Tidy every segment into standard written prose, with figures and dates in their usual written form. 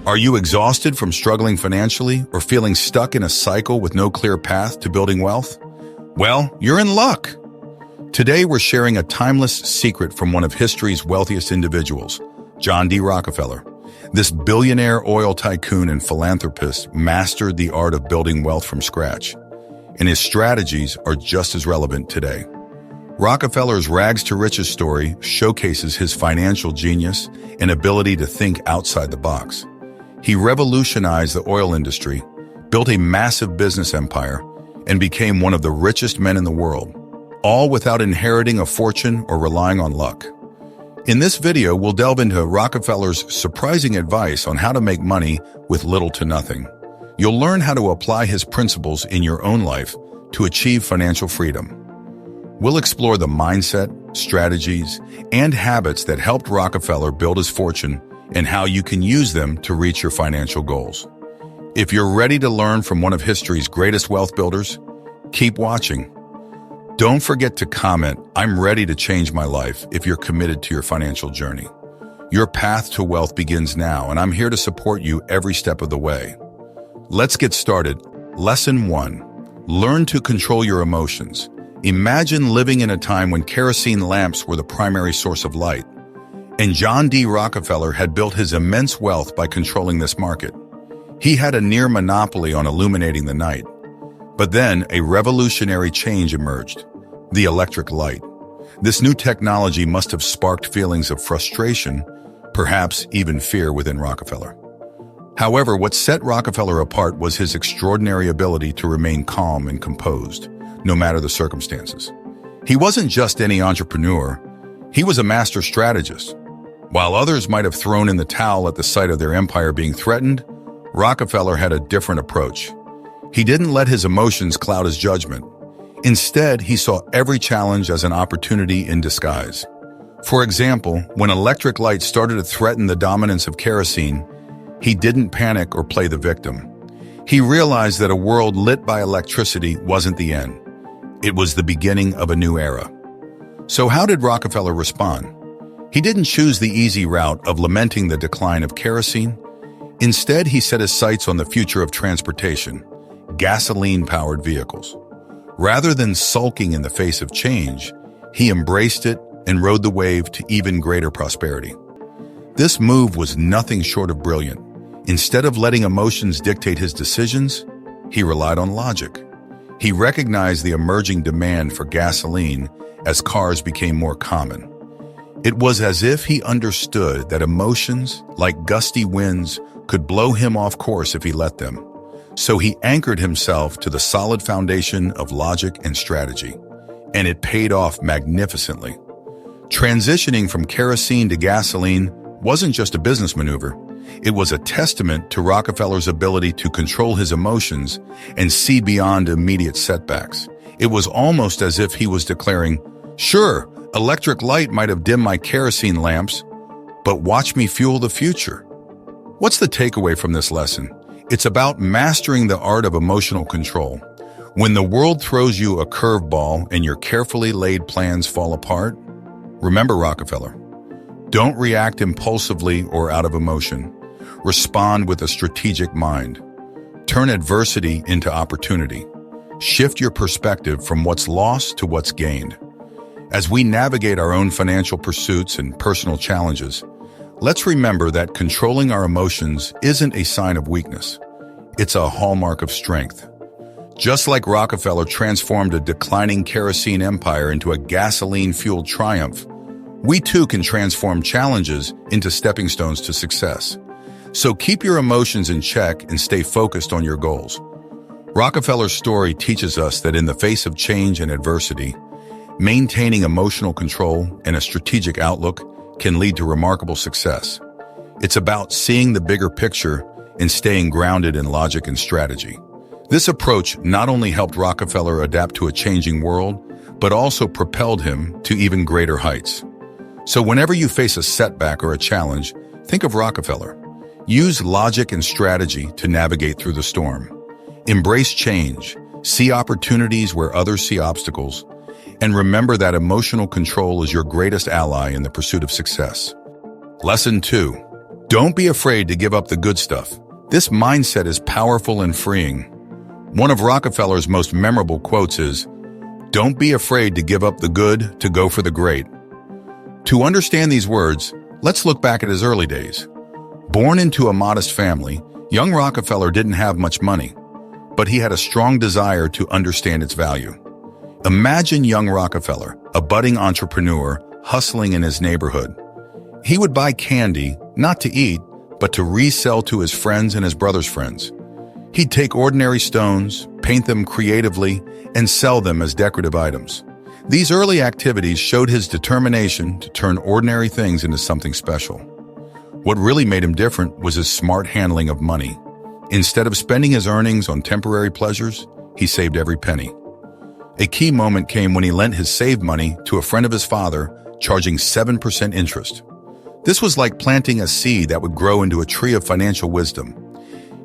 Are you exhausted from struggling financially or feeling stuck in a cycle with no clear path to building wealth? Well, you're in luck. Today, we're sharing a timeless secret from one of history's wealthiest individuals, John D. Rockefeller. This billionaire oil tycoon and philanthropist mastered the art of building wealth from scratch, and his strategies are just as relevant today. Rockefeller's rags to riches story showcases his financial genius and ability to think outside the box. He revolutionized the oil industry, built a massive business empire, and became one of the richest men in the world, all without inheriting a fortune or relying on luck. In this video, we'll delve into Rockefeller's surprising advice on how to make money with little to nothing. You'll learn how to apply his principles in your own life to achieve financial freedom. We'll explore the mindset, strategies, and habits that helped Rockefeller build his fortune and how you can use them to reach your financial goals. If you're ready to learn from one of history's greatest wealth builders, keep watching. Don't forget to comment, "I'm ready to change my life," if you're committed to your financial journey. Your path to wealth begins now, and I'm here to support you every step of the way. Let's get started. Lesson 1. Learn to control your emotions. Imagine living in a time when kerosene lamps were the primary source of light, and John D. Rockefeller had built his immense wealth by controlling this market. He had a near monopoly on illuminating the night. But then a revolutionary change emerged: the electric light. This new technology must have sparked feelings of frustration, perhaps even fear within Rockefeller. However, what set Rockefeller apart was his extraordinary ability to remain calm and composed, no matter the circumstances. He wasn't just any entrepreneur, he was a master strategist. While others might have thrown in the towel at the sight of their empire being threatened, Rockefeller had a different approach. He didn't let his emotions cloud his judgment. Instead, he saw every challenge as an opportunity in disguise. For example, when electric light started to threaten the dominance of kerosene, he didn't panic or play the victim. He realized that a world lit by electricity wasn't the end. It was the beginning of a new era. So how did Rockefeller respond? He didn't choose the easy route of lamenting the decline of kerosene. Instead, he set his sights on the future of transportation: gasoline-powered vehicles. Rather than sulking in the face of change, he embraced it and rode the wave to even greater prosperity. This move was nothing short of brilliant. Instead of letting emotions dictate his decisions, he relied on logic. He recognized the emerging demand for gasoline as cars became more common. It was as if he understood that emotions, like gusty winds, could blow him off course if he let them. So he anchored himself to the solid foundation of logic and strategy, and it paid off magnificently. Transitioning from kerosene to gasoline wasn't just a business maneuver. It was a testament to Rockefeller's ability to control his emotions and see beyond immediate setbacks. It was almost as if he was declaring, "Sure, electric light might have dimmed my kerosene lamps, but watch me fuel the future." What's the takeaway from this lesson? It's about mastering the art of emotional control. When the world throws you a curveball and your carefully laid plans fall apart, remember Rockefeller. Don't react impulsively or out of emotion. Respond with a strategic mind. Turn adversity into opportunity. Shift your perspective from what's lost to what's gained. As we navigate our own financial pursuits and personal challenges, let's remember that controlling our emotions isn't a sign of weakness. It's a hallmark of strength. Just like Rockefeller transformed a declining kerosene empire into a gasoline-fueled triumph, we too can transform challenges into stepping stones to success. So keep your emotions in check and stay focused on your goals. Rockefeller's story teaches us that in the face of change and adversity, maintaining emotional control and a strategic outlook can lead to remarkable success. It's about seeing the bigger picture and staying grounded in logic and strategy. This approach not only helped Rockefeller adapt to a changing world, but also propelled him to even greater heights. So whenever you face a setback or a challenge, think of Rockefeller. Use logic and strategy to navigate through the storm. Embrace change, see opportunities where others see obstacles, and remember that emotional control is your greatest ally in the pursuit of success. Lesson 2. Don't be afraid to give up the good stuff. This mindset is powerful and freeing. One of Rockefeller's most memorable quotes is, "Don't be afraid to give up the good to go for the great." To understand these words, let's look back at his early days. Born into a modest family, young Rockefeller didn't have much money, but he had a strong desire to understand its value. Imagine young Rockefeller, a budding entrepreneur, hustling in his neighborhood. He would buy candy, not to eat, but to resell to his friends and his brother's friends. He'd take ordinary stones, paint them creatively, and sell them as decorative items. These early activities showed his determination to turn ordinary things into something special. What really made him different was his smart handling of money. Instead of spending his earnings on temporary pleasures, he saved every penny. A key moment came when he lent his saved money to a friend of his father, charging 7% interest. This was like planting a seed that would grow into a tree of financial wisdom.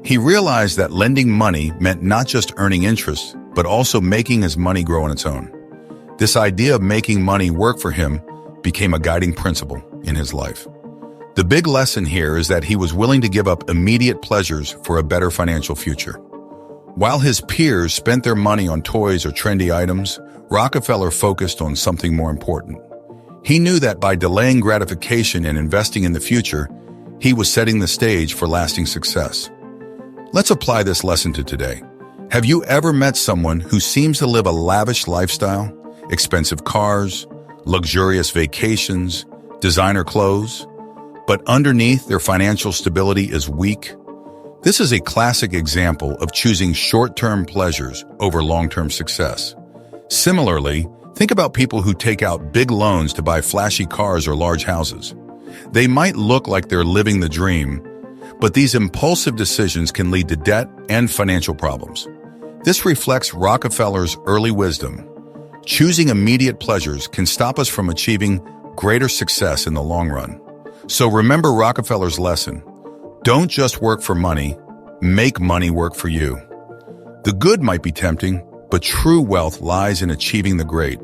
He realized that lending money meant not just earning interest, but also making his money grow on its own. This idea of making money work for him became a guiding principle in his life. The big lesson here is that he was willing to give up immediate pleasures for a better financial future. While his peers spent their money on toys or trendy items, Rockefeller focused on something more important. He knew that by delaying gratification and investing in the future, he was setting the stage for lasting success. Let's apply this lesson to today. Have you ever met someone who seems to live a lavish lifestyle? Expensive cars, luxurious vacations, designer clothes, but underneath their financial stability is weak? This is a classic example of choosing short-term pleasures over long-term success. Similarly, think about people who take out big loans to buy flashy cars or large houses. They might look like they're living the dream, but these impulsive decisions can lead to debt and financial problems. This reflects Rockefeller's early wisdom. Choosing immediate pleasures can stop us from achieving greater success in the long run. So remember Rockefeller's lesson. Don't just work for money, make money work for you. The good might be tempting, but true wealth lies in achieving the great,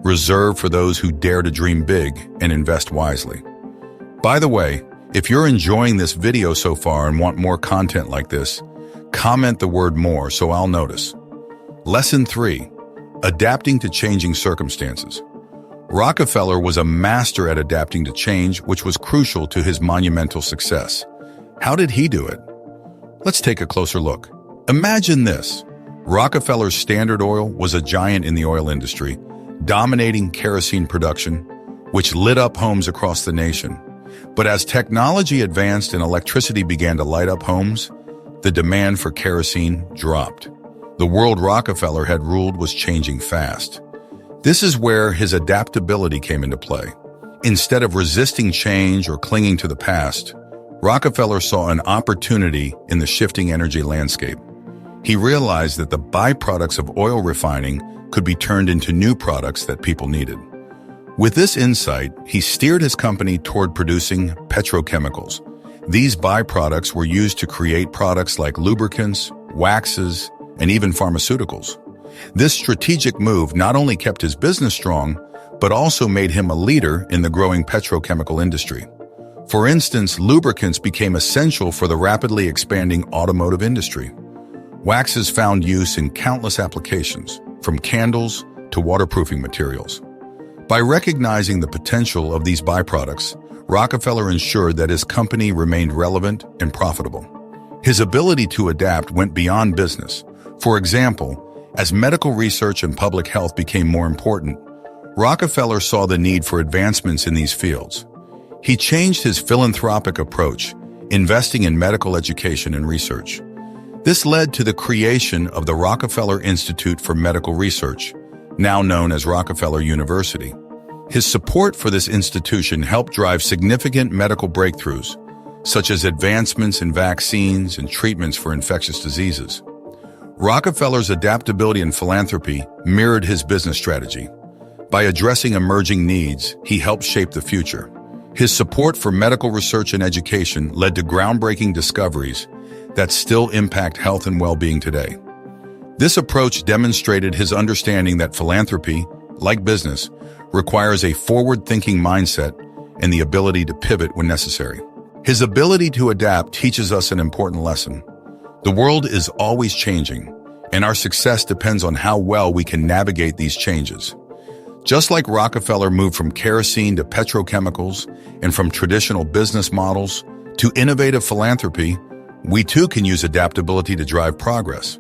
reserved for those who dare to dream big and invest wisely. By the way, if you're enjoying this video so far and want more content like this, comment the word more so I'll notice. Lesson 3. Adapting to changing circumstances. Rockefeller was a master at adapting to change, which was crucial to his monumental success. How did he do it? Let's take a closer look. Imagine this. Rockefeller's Standard Oil was a giant in the oil industry, dominating kerosene production, which lit up homes across the nation. But as technology advanced and electricity began to light up homes, the demand for kerosene dropped. The world Rockefeller had ruled was changing fast. This is where his adaptability came into play. Instead of resisting change or clinging to the past, Rockefeller saw an opportunity in the shifting energy landscape. He realized that the byproducts of oil refining could be turned into new products that people needed. With this insight, he steered his company toward producing petrochemicals. These byproducts were used to create products like lubricants, waxes, and even pharmaceuticals. This strategic move not only kept his business strong, but also made him a leader in the growing petrochemical industry. For instance, lubricants became essential for the rapidly expanding automotive industry. Waxes found use in countless applications, from candles to waterproofing materials. By recognizing the potential of these byproducts, Rockefeller ensured that his company remained relevant and profitable. His ability to adapt went beyond business. For example, as medical research and public health became more important, Rockefeller saw the need for advancements in these fields. He changed his philanthropic approach, investing in medical education and research. This led to the creation of the Rockefeller Institute for Medical Research, now known as Rockefeller University. His support for this institution helped drive significant medical breakthroughs, such as advancements in vaccines and treatments for infectious diseases. Rockefeller's adaptability and philanthropy mirrored his business strategy. By addressing emerging needs, he helped shape the future. His support for medical research and education led to groundbreaking discoveries that still impact health and well-being today. This approach demonstrated his understanding that philanthropy, like business, requires a forward-thinking mindset and the ability to pivot when necessary. His ability to adapt teaches us an important lesson. The world is always changing, and our success depends on how well we can navigate these changes. Just like Rockefeller moved from kerosene to petrochemicals and from traditional business models to innovative philanthropy, we too can use adaptability to drive progress.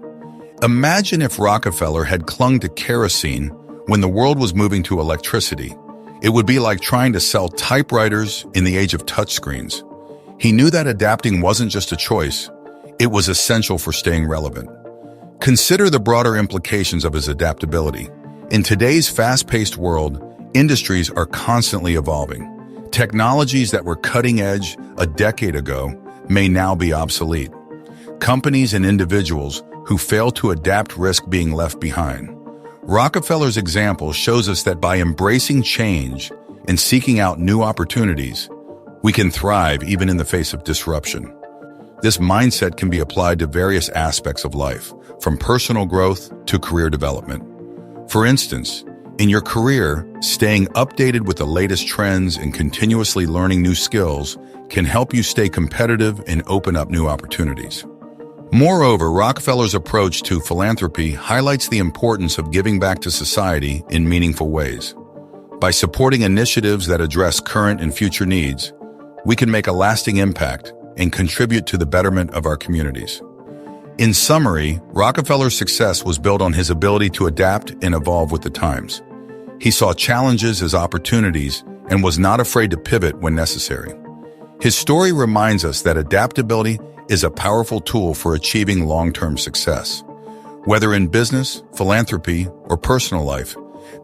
Imagine if Rockefeller had clung to kerosene when the world was moving to electricity. It would be like trying to sell typewriters in the age of touchscreens. He knew that adapting wasn't just a choice, it was essential for staying relevant. Consider the broader implications of his adaptability. In today's fast-paced world, industries are constantly evolving. Technologies that were cutting edge a decade ago may now be obsolete. Companies and individuals who fail to adapt risk being left behind. Rockefeller's example shows us that by embracing change and seeking out new opportunities, we can thrive even in the face of disruption. This mindset can be applied to various aspects of life, from personal growth to career development. For instance, in your career, staying updated with the latest trends and continuously learning new skills can help you stay competitive and open up new opportunities. Moreover, Rockefeller's approach to philanthropy highlights the importance of giving back to society in meaningful ways. By supporting initiatives that address current and future needs, we can make a lasting impact and contribute to the betterment of our communities. In summary, Rockefeller's success was built on his ability to adapt and evolve with the times. He saw challenges as opportunities and was not afraid to pivot when necessary. His story reminds us that adaptability is a powerful tool for achieving long-term success. Whether in business, philanthropy, or personal life,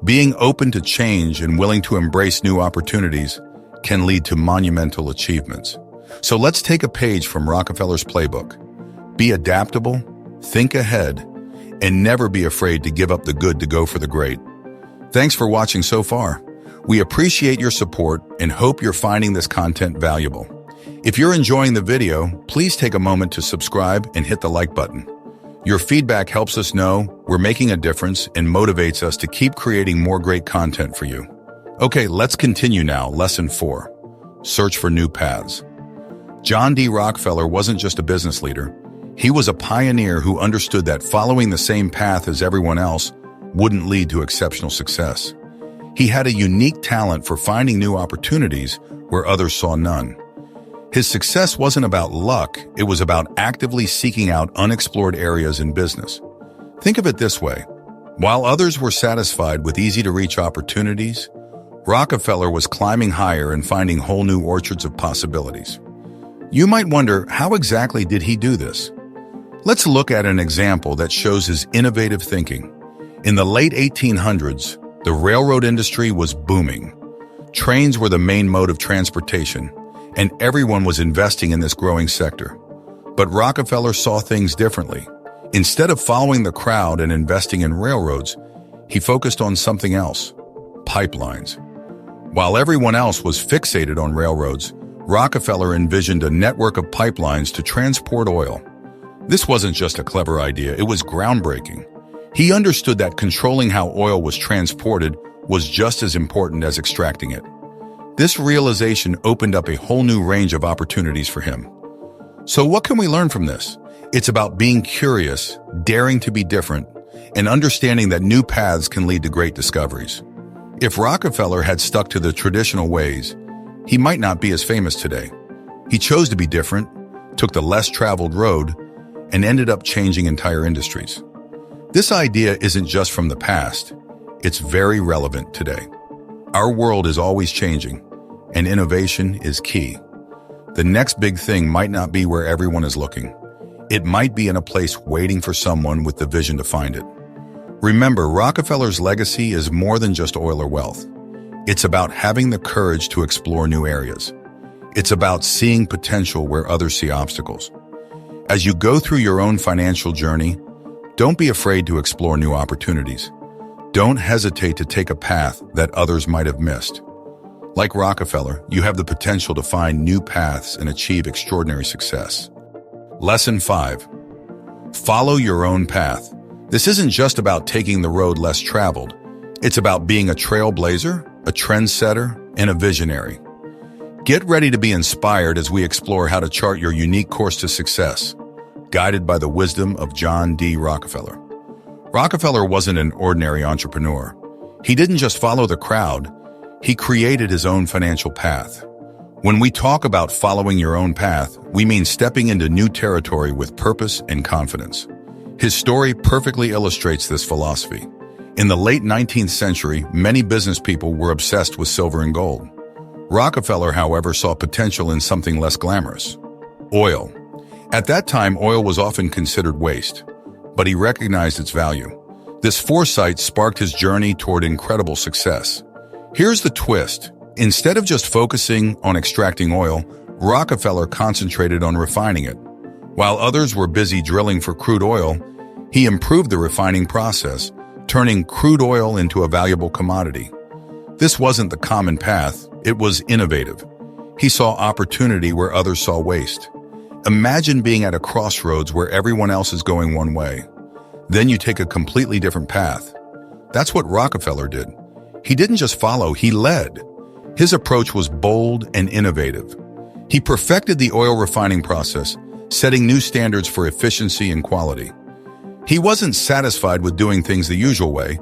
being open to change and willing to embrace new opportunities can lead to monumental achievements. So let's take a page from Rockefeller's playbook. Be adaptable, think ahead, and never be afraid to give up the good to go for the great. Thanks for watching so far. We appreciate your support and hope you're finding this content valuable. If you're enjoying the video, please take a moment to subscribe and hit the like button. Your feedback helps us know we're making a difference and motivates us to keep creating more great content for you. Okay, let's continue now. Lesson 4. Search for new paths. John D. Rockefeller wasn't just a business leader. He was a pioneer who understood that following the same path as everyone else wouldn't lead to exceptional success. He had a unique talent for finding new opportunities where others saw none. His success wasn't about luck, it was about actively seeking out unexplored areas in business. Think of it this way. While others were satisfied with easy-to-reach opportunities, Rockefeller was climbing higher and finding whole new orchards of possibilities. You might wonder, how exactly did he do this? Let's look at an example that shows his innovative thinking. In the late 1800s, the railroad industry was booming. Trains were the main mode of transportation, and everyone was investing in this growing sector. But Rockefeller saw things differently. Instead of following the crowd and investing in railroads, he focused on something else: pipelines. While everyone else was fixated on railroads, Rockefeller envisioned a network of pipelines to transport oil. This wasn't just a clever idea, it was groundbreaking. He understood that controlling how oil was transported was just as important as extracting it. This realization opened up a whole new range of opportunities for him. So what can we learn from this? It's about being curious, daring to be different, and understanding that new paths can lead to great discoveries. If Rockefeller had stuck to the traditional ways, he might not be as famous today. He chose to be different, took the less traveled road, and ended up changing entire industries. This idea isn't just from the past, it's very relevant today. Our world is always changing, and innovation is key. The next big thing might not be where everyone is looking. It might be in a place waiting for someone with the vision to find it. Remember, Rockefeller's legacy is more than just oil or wealth. It's about having the courage to explore new areas. It's about seeing potential where others see obstacles. As you go through your own financial journey, don't be afraid to explore new opportunities. Don't hesitate to take a path that others might have missed. Like Rockefeller, you have the potential to find new paths and achieve extraordinary success. Lesson 5. Follow your own path. This isn't just about taking the road less traveled. It's about being a trailblazer, a trendsetter, and a visionary. Get ready to be inspired as we explore how to chart your unique course to success, guided by the wisdom of John D. Rockefeller. Rockefeller wasn't an ordinary entrepreneur. He didn't just follow the crowd, he created his own financial path. When we talk about following your own path, we mean stepping into new territory with purpose and confidence. His story perfectly illustrates this philosophy. In the late 19th century, many business people were obsessed with silver and gold. Rockefeller, however, saw potential in something less glamorous: oil. At that time, oil was often considered waste, but he recognized its value. This foresight sparked his journey toward incredible success. Here's the twist. Instead of just focusing on extracting oil, Rockefeller concentrated on refining it. While others were busy drilling for crude oil, he improved the refining process, turning crude oil into a valuable commodity. This wasn't the common path, it was innovative. He saw opportunity where others saw waste. Imagine being at a crossroads where everyone else is going one way. Then you take a completely different path. That's what Rockefeller did. He didn't just follow, he led. His approach was bold and innovative. He perfected the oil refining process, setting new standards for efficiency and quality. He wasn't satisfied with doing things the usual way.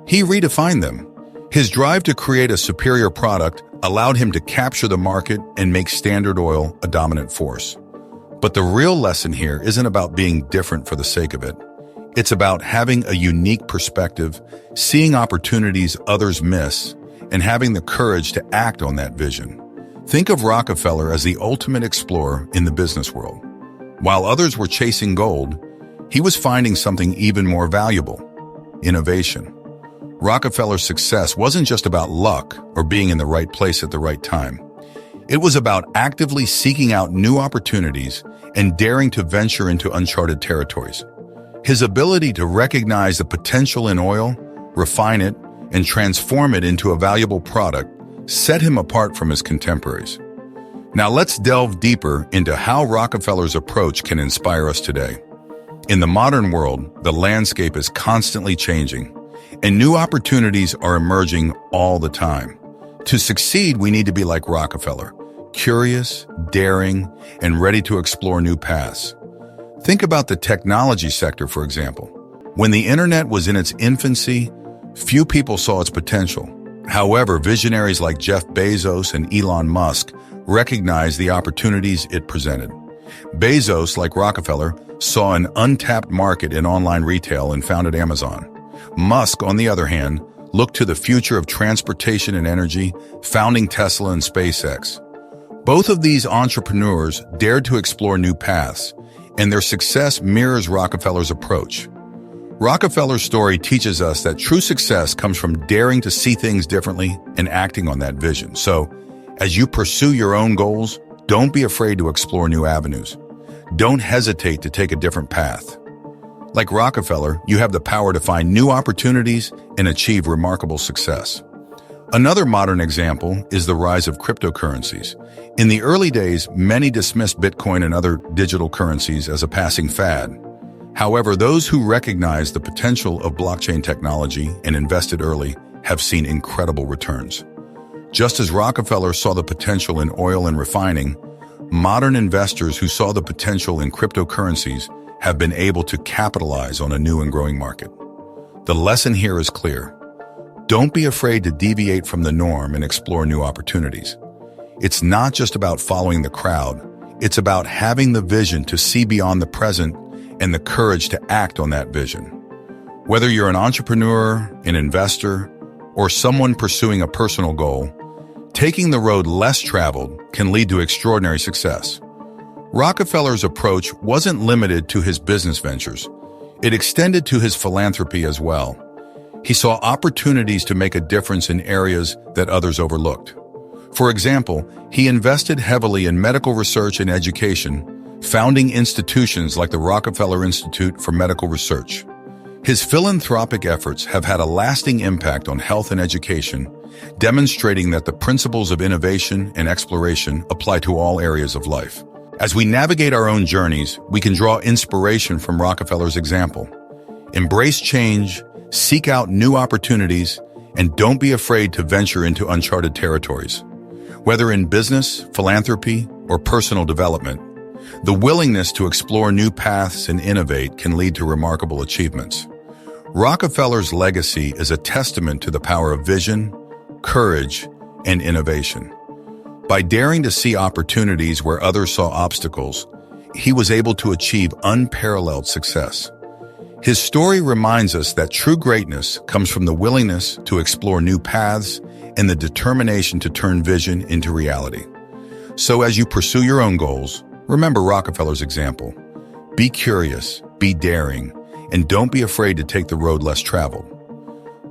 He redefined them. His drive to create a superior product allowed him to capture the market and make Standard Oil a dominant force. But the real lesson here isn't about being different for the sake of it. It's about having a unique perspective, seeing opportunities others miss, and having the courage to act on that vision. Think of Rockefeller as the ultimate explorer in the business world. While others were chasing gold, he was finding something even more valuable: innovation. Rockefeller's success wasn't just about luck or being in the right place at the right time. It was about actively seeking out new opportunities and daring to venture into uncharted territories. His ability to recognize the potential in oil, refine it, and transform it into a valuable product set him apart from his contemporaries. Now let's delve deeper into how Rockefeller's approach can inspire us today. In the modern world, the landscape is constantly changing, and new opportunities are emerging all the time. To succeed, we need to be like Rockefeller, curious, daring, and ready to explore new paths. Think about the technology sector, for example. When the internet was in its infancy, few people saw its potential. However, visionaries like Jeff Bezos and Elon Musk recognized the opportunities it presented. Bezos, like Rockefeller, saw an untapped market in online retail and founded Amazon. Musk, on the other hand, looked to the future of transportation and energy, founding Tesla and SpaceX. Both of these entrepreneurs dared to explore new paths, and their success mirrors Rockefeller's approach. Rockefeller's story teaches us that true success comes from daring to see things differently and acting on that vision. So, as you pursue your own goals, don't be afraid to explore new avenues. Don't hesitate to take a different path. Like Rockefeller, you have the power to find new opportunities and achieve remarkable success. Another modern example is the rise of cryptocurrencies. In the early days, many dismissed Bitcoin and other digital currencies as a passing fad. However, those who recognize the potential of blockchain technology and invested early have seen incredible returns. Just as Rockefeller saw the potential in oil and refining, modern investors who saw the potential in cryptocurrencies have been able to capitalize on a new and growing market. The lesson here is clear. Don't be afraid to deviate from the norm and explore new opportunities. It's not just about following the crowd. It's about having the vision to see beyond the present and the courage to act on that vision. Whether you're an entrepreneur, an investor, or someone pursuing a personal goal, taking the road less traveled can lead to extraordinary success. Rockefeller's approach wasn't limited to his business ventures. It extended to his philanthropy as well. He saw opportunities to make a difference in areas that others overlooked. For example, he invested heavily in medical research and education, founding institutions like the Rockefeller Institute for Medical Research. His philanthropic efforts have had a lasting impact on health and education, demonstrating that the principles of innovation and exploration apply to all areas of life. As we navigate our own journeys, we can draw inspiration from Rockefeller's example. Embrace change, seek out new opportunities, and don't be afraid to venture into uncharted territories. Whether in business, philanthropy, or personal development, the willingness to explore new paths and innovate can lead to remarkable achievements. Rockefeller's legacy is a testament to the power of vision, courage, and innovation. By daring to see opportunities where others saw obstacles, he was able to achieve unparalleled success. His story reminds us that true greatness comes from the willingness to explore new paths and the determination to turn vision into reality. So as you pursue your own goals, remember Rockefeller's example. Be curious, be daring, and don't be afraid to take the road less traveled.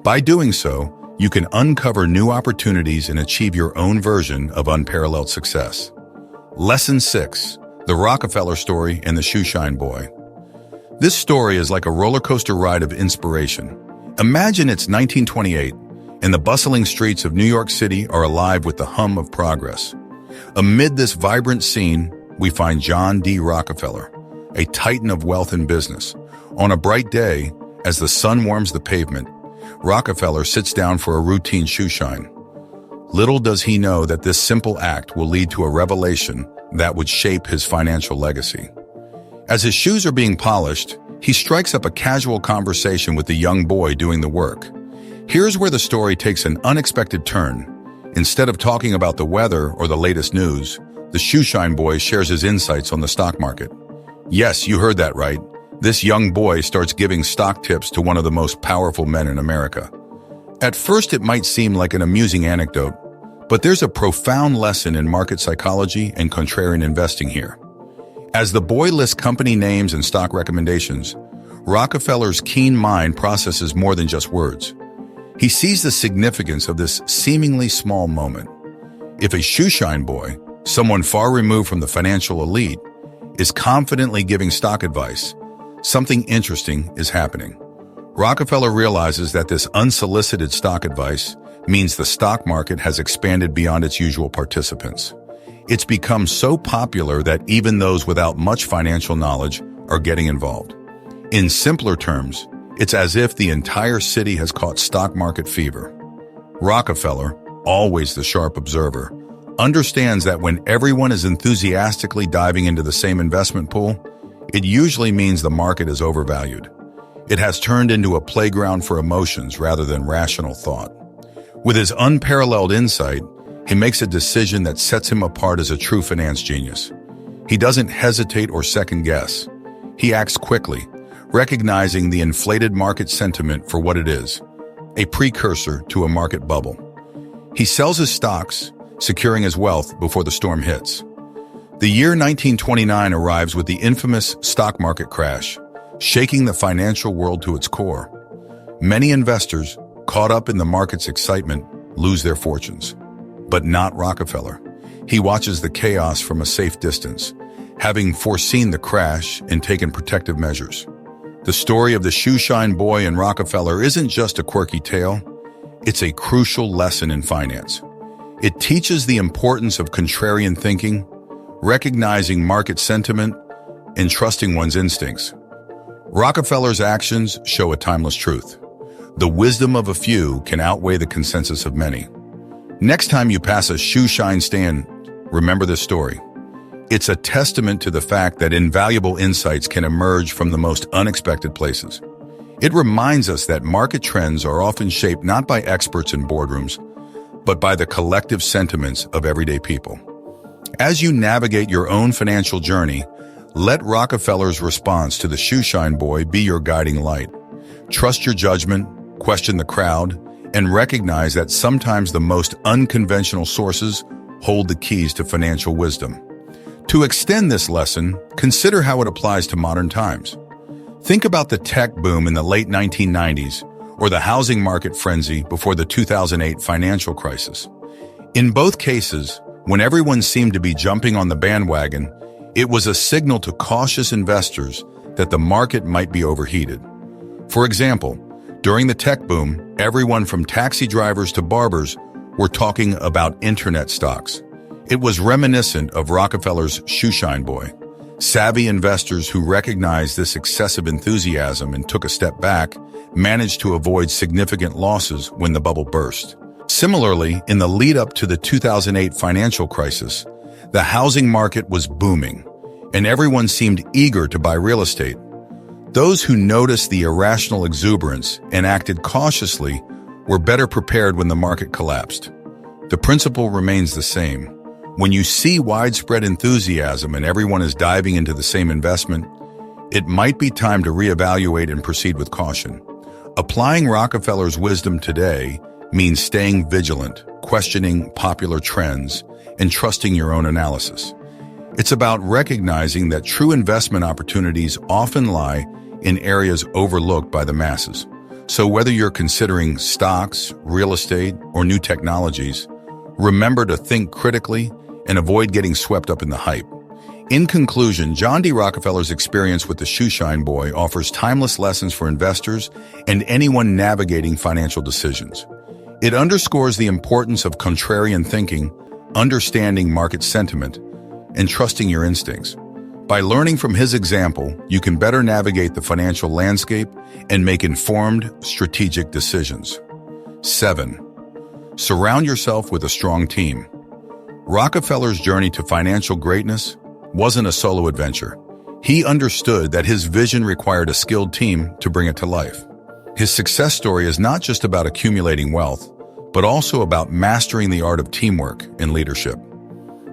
By doing so, you can uncover new opportunities and achieve your own version of unparalleled success. Lesson 6. The Rockefeller Story and the Shoeshine Boy. This story is like a roller coaster ride of inspiration. Imagine it's 1928, and the bustling streets of New York City are alive with the hum of progress. Amid this vibrant scene, we find John D. Rockefeller, a titan of wealth and business. On a bright day, as the sun warms the pavement, Rockefeller sits down for a routine shoeshine. Little does he know that this simple act will lead to a revelation that would shape his financial legacy. As his shoes are being polished, he strikes up a casual conversation with the young boy doing the work. Here's where the story takes an unexpected turn. Instead of talking about the weather or the latest news, the shoeshine boy shares his insights on the stock market. Yes, you heard that right. This young boy starts giving stock tips to one of the most powerful men in America. At first, it might seem like an amusing anecdote, but there's a profound lesson in market psychology and contrarian investing here. As the boy lists company names and stock recommendations, Rockefeller's keen mind processes more than just words. He sees the significance of this seemingly small moment. If a shoeshine boy, someone far removed from the financial elite, is confidently giving stock advice, something interesting is happening. Rockefeller realizes that this unsolicited stock advice means the stock market has expanded beyond its usual participants. It's become so popular that even those without much financial knowledge are getting involved. In simpler terms, it's as if the entire city has caught stock market fever. Rockefeller, always the sharp observer, understands that when everyone is enthusiastically diving into the same investment pool, it usually means the market is overvalued. It has turned into a playground for emotions rather than rational thought. With his unparalleled insight, he makes a decision that sets him apart as a true finance genius. He doesn't hesitate or second guess. He acts quickly, recognizing the inflated market sentiment for what it is, a precursor to a market bubble. He sells his stocks, securing his wealth before the storm hits. The year 1929 arrives with the infamous stock market crash, shaking the financial world to its core. Many investors, caught up in the market's excitement, lose their fortunes. But not Rockefeller. He watches the chaos from a safe distance, having foreseen the crash and taken protective measures. The story of the shoeshine boy and Rockefeller isn't just a quirky tale, it's a crucial lesson in finance. It teaches the importance of contrarian thinking, recognizing market sentiment, and trusting one's instincts. Rockefeller's actions show a timeless truth. The wisdom of a few can outweigh the consensus of many. Next time you pass a shoeshine stand, remember this story. It's a testament to the fact that invaluable insights can emerge from the most unexpected places. It reminds us that market trends are often shaped not by experts in boardrooms, but by the collective sentiments of everyday people. As you navigate your own financial journey, let Rockefeller's response to the shoeshine boy be your guiding light. Trust your judgment, question the crowd, and recognize that sometimes the most unconventional sources hold the keys to financial wisdom. To extend this lesson, consider how it applies to modern times. Think about the tech boom in the late 1990s or the housing market frenzy before the 2008 financial crisis. In both cases, when everyone seemed to be jumping on the bandwagon, it was a signal to cautious investors that the market might be overheated. For example, during the tech boom, everyone from taxi drivers to barbers were talking about internet stocks. It was reminiscent of Rockefeller's shoeshine boy. Savvy investors who recognized this excessive enthusiasm and took a step back managed to avoid significant losses when the bubble burst. Similarly, in the lead-up to the 2008 financial crisis, the housing market was booming, and everyone seemed eager to buy real estate. Those who noticed the irrational exuberance and acted cautiously were better prepared when the market collapsed. The principle remains the same. When you see widespread enthusiasm and everyone is diving into the same investment, it might be time to reevaluate and proceed with caution. Applying Rockefeller's wisdom today means staying vigilant, questioning popular trends, and trusting your own analysis. It's about recognizing that true investment opportunities often lie in areas overlooked by the masses. So whether you're considering stocks, real estate, or new technologies, remember to think critically and avoid getting swept up in the hype. In conclusion, John D. Rockefeller's experience with the shoeshine boy offers timeless lessons for investors and anyone navigating financial decisions. It underscores the importance of contrarian thinking, understanding market sentiment, and trusting your instincts. By learning from his example, you can better navigate the financial landscape and make informed, strategic decisions. 7. Surround yourself with a strong team. Rockefeller's journey to financial greatness wasn't a solo adventure. He understood that his vision required a skilled team to bring it to life. His success story is not just about accumulating wealth, but also about mastering the art of teamwork and leadership.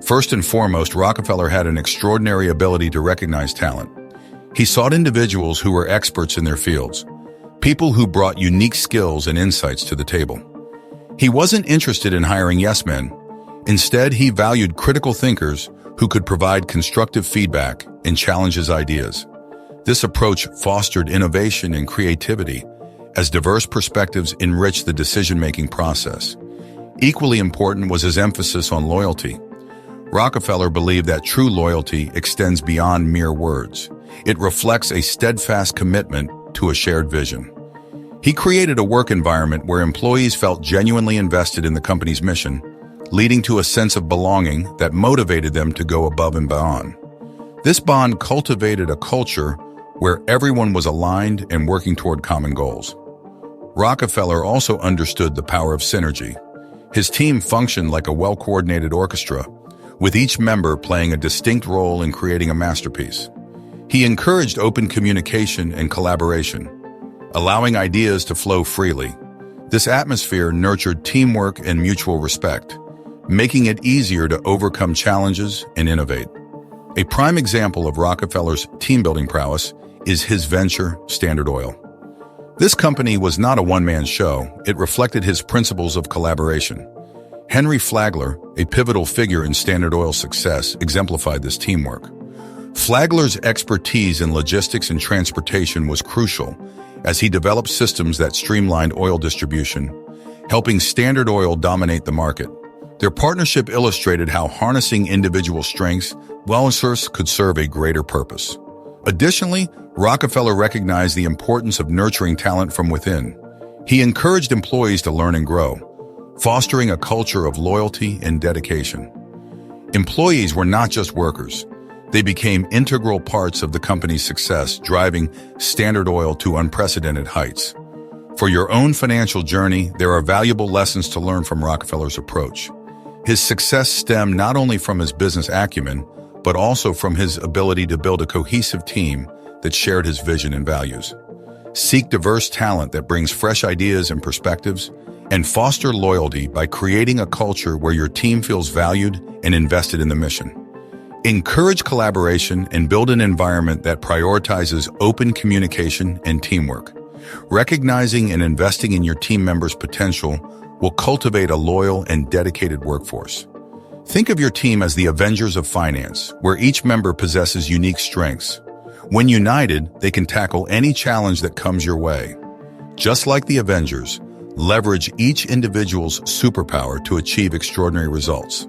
First and foremost, Rockefeller had an extraordinary ability to recognize talent. He sought individuals who were experts in their fields, people who brought unique skills and insights to the table. He wasn't interested in hiring yes-men. Instead, he valued critical thinkers who could provide constructive feedback and challenge his ideas. This approach fostered innovation and creativity as diverse perspectives enriched the decision-making process. Equally important was his emphasis on loyalty. Rockefeller believed that true loyalty extends beyond mere words. It reflects a steadfast commitment to a shared vision. He created a work environment where employees felt genuinely invested in the company's mission, leading to a sense of belonging that motivated them to go above and beyond. This bond cultivated a culture where everyone was aligned and working toward common goals. Rockefeller also understood the power of synergy. His team functioned like a well-coordinated orchestra, with each member playing a distinct role in creating a masterpiece. He encouraged open communication and collaboration, allowing ideas to flow freely. This atmosphere nurtured teamwork and mutual respect, making it easier to overcome challenges and innovate. A prime example of Rockefeller's team-building prowess is his venture, Standard Oil. This company was not a one-man show. It reflected his principles of collaboration. Henry Flagler, a pivotal figure in Standard Oil's success, exemplified this teamwork. Flagler's expertise in logistics and transportation was crucial as he developed systems that streamlined oil distribution, helping Standard Oil dominate the market. Their partnership illustrated how harnessing individual strengths could serve a greater purpose. Additionally, Rockefeller recognized the importance of nurturing talent from within. He encouraged employees to learn and grow, fostering a culture of loyalty and dedication. Employees were not just workers. They became integral parts of the company's success, driving Standard Oil to unprecedented heights. For your own financial journey, there are valuable lessons to learn from Rockefeller's approach. His success stemmed not only from his business acumen, but also from his ability to build a cohesive team that shared his vision and values. Seek diverse talent that brings fresh ideas and perspectives, and foster loyalty by creating a culture where your team feels valued and invested in the mission. Encourage collaboration and build an environment that prioritizes open communication and teamwork. Recognizing and investing in your team members' potential will cultivate a loyal and dedicated workforce. Think of your team as the Avengers of finance, where each member possesses unique strengths. When united, they can tackle any challenge that comes your way. Just like the Avengers, leverage each individual's superpower to achieve extraordinary results.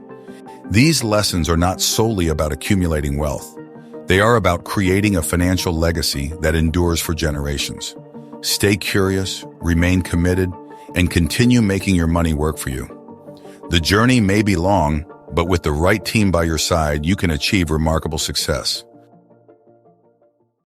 These lessons are not solely about accumulating wealth. They are about creating a financial legacy that endures for generations. Stay curious, remain committed, and continue making your money work for you. The journey may be long, but with the right team by your side, you can achieve remarkable success.